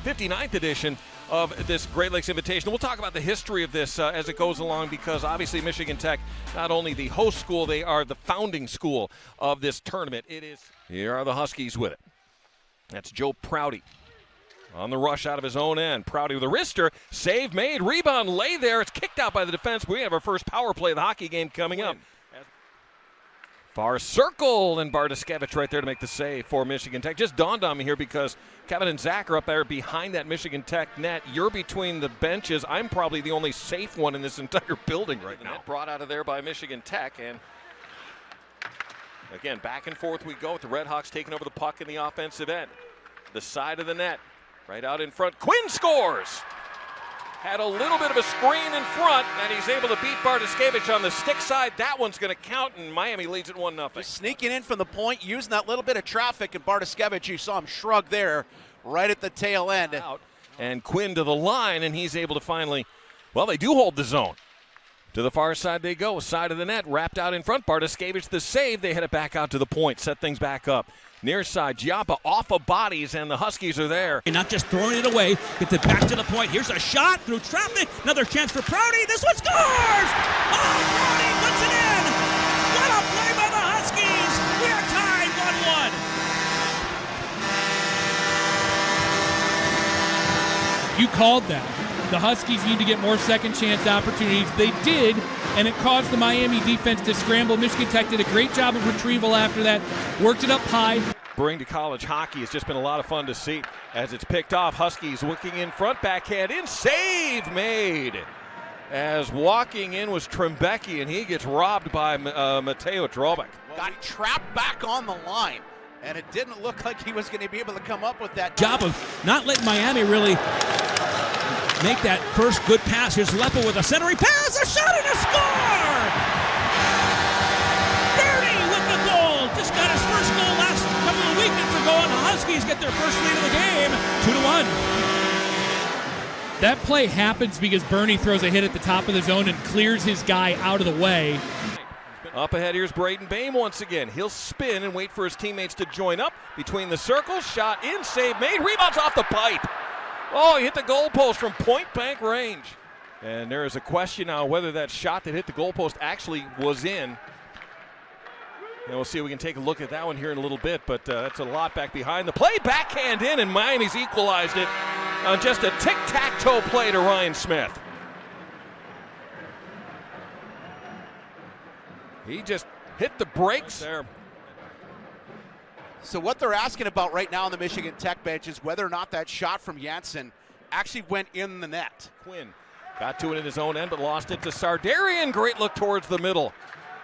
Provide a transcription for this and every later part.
59th edition of this Great Lakes Invitational. We'll talk about the history of this as it goes along, because obviously Michigan Tech, not only the host school, they are the founding school of this tournament. Here are the Huskies with it. That's Joe Prouty on the rush out of his own end. Prouty with a wrister. Save made. Rebound lay there. It's kicked out by the defense. We have our first power play of the hockey game coming up. Far circle, and Bartoszewicz right there to make the save for Michigan Tech. Just dawned on me here, because Kevin and Zach are up there behind that Michigan Tech net. You're between the benches. I'm probably the only safe one in this entire building right now. Brought out of there by Michigan Tech, and again, back and forth we go with the Redhawks taking over the puck in the offensive end. The side of the net, right out in front. Quinn scores! Had a little bit of a screen in front, and he's able to beat Bartoszewicz on the stick side. That one's going to count, and Miami leads it 1-0. Just sneaking in from the point, using that little bit of traffic, and Bartoszewicz, you saw him shrug there right at the tail end. And Quinn to the line, and he's able to finally, well, they do hold the zone. To the far side they go, side of the net, wrapped out in front. Bartoszewicz the save. They head it back out to the point, set things back up. Near side, Giappa off of bodies, and the Huskies are there. And not just throwing it away, gets it back to the point. Here's a shot through traffic. Another chance for Prouty. This one scores! Oh, Prouty puts it in! What a play by the Huskies! We are tied 1-1. You called that. The Huskies need to get more second chance opportunities. They did, and it caused the Miami defense to scramble. Michigan Tech did a great job of retrieval after that, worked it up high. Bring to college hockey has just been a lot of fun to see as it's picked off. Huskies looking in front, backhand in, save made. As walking in was Trembecki, and he gets robbed by Mateo Drobek. Got trapped back on the line, and it didn't look like he was going to be able to come up with that. Job of not letting Miami really make that first good pass. Here's Leppa with a centering pass, a shot and a score! Bernie with the goal. Just got his first goal last couple of weekends ago, and the Huskies get their first lead of the game, 2-1. That play happens because Bernie throws a hit at the top of the zone and clears his guy out of the way. Up ahead, here's Braden Boehm once again. He'll spin and wait for his teammates to join up. Between the circles, shot in, save made, rebounds off the pipe. Oh, he hit the goalpost from point-blank range. And there is a question now whether that shot that hit the goalpost actually was in. And we'll see if we can take a look at that one here in a little bit, but that's a lot back behind the play. Backhand in, and Miami's equalized it on just a tic-tac-toe play to Ryan Smith. He just hit the brakes there. So what they're asking about right now on the Michigan Tech bench is whether or not that shot from Janssen actually went in the net. Quinn got to it in his own end, but lost it to Sardarian. Great look towards the middle,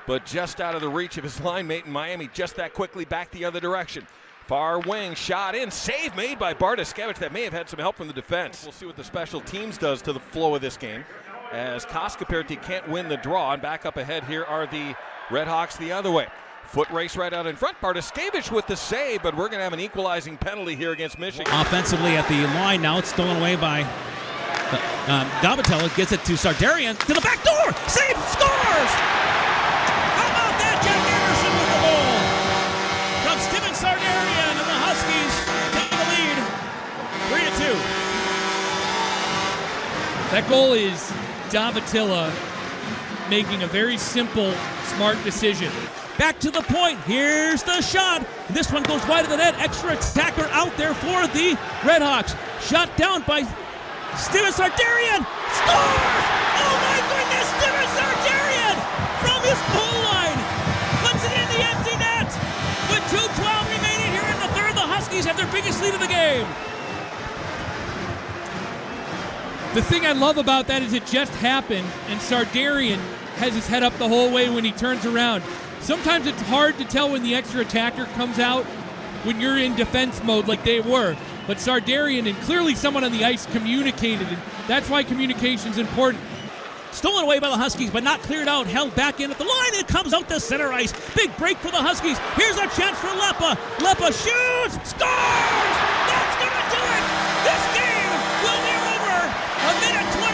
but just out of the reach of his line mate in Miami, just that quickly back the other direction. Far wing, shot in, save made by Bartoszewicz. That may have had some help from the defense. We'll see what the special teams does to the flow of this game, as Koskaperti can't win the draw. And back up ahead here are the Redhawks the other way. Foot race right out in front. Bartoszewicz with the save, but we're going to have an equalizing penalty here against Michigan. Offensively at the line now, it's stolen away by Davitella. Gets it to Sardarian, to the back door, save, scores! How about that, Jack Anderson with the goal? From Steven Sardarian, and the Huskies take the lead, 3-2. That goal is Davitella making a very simple, smart decision. Back to the point. Here's the shot. This one goes wide of the net. Extra attacker out there for the Redhawks. Shot down by Steven Sardarian. Scores! Oh my goodness! Steven Sardarian from his goal line puts it in the empty net. With 2:12 remaining here in the third, the Huskies have their biggest lead of the game. The thing I love about that is it just happened, and Sardarian has his head up the whole way when he turns around. Sometimes it's hard to tell when the extra attacker comes out when you're in defense mode like they were. But Sardarian and clearly someone on the ice communicated, and that's why communication's important. Stolen away by the Huskies, but not cleared out. Held back in at the line. It comes out to center ice. Big break for the Huskies. Here's a chance for Leppa. Leppa shoots. Scores! That's going to do it! This game will be over. A minute 22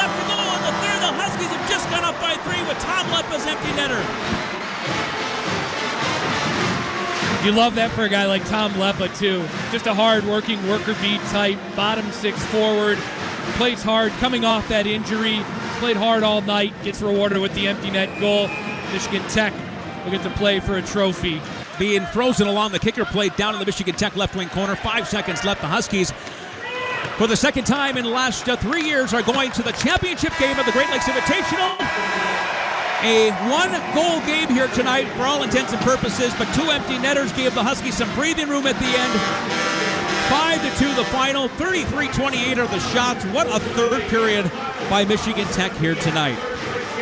left to go in the third. The Huskies have just gone up by 3 with Tom Leppa's empty netter. You love that for a guy like Tom Lepa, too. Just a hard-working worker bee type, bottom six forward, plays hard, coming off that injury, played hard all night, gets rewarded with the empty net goal. Michigan Tech will get to play for a trophy. Being frozen along the kicker plate down in the Michigan Tech left wing corner. 5 seconds left. The Huskies, for the second time in the last 3 years, are going to the championship game of the Great Lakes Invitational. A one-goal game here tonight for all intents and purposes, but 2 empty netters gave the Huskies some breathing room at the end. 5-2 the final, 33-28 are the shots. What a third period by Michigan Tech here tonight.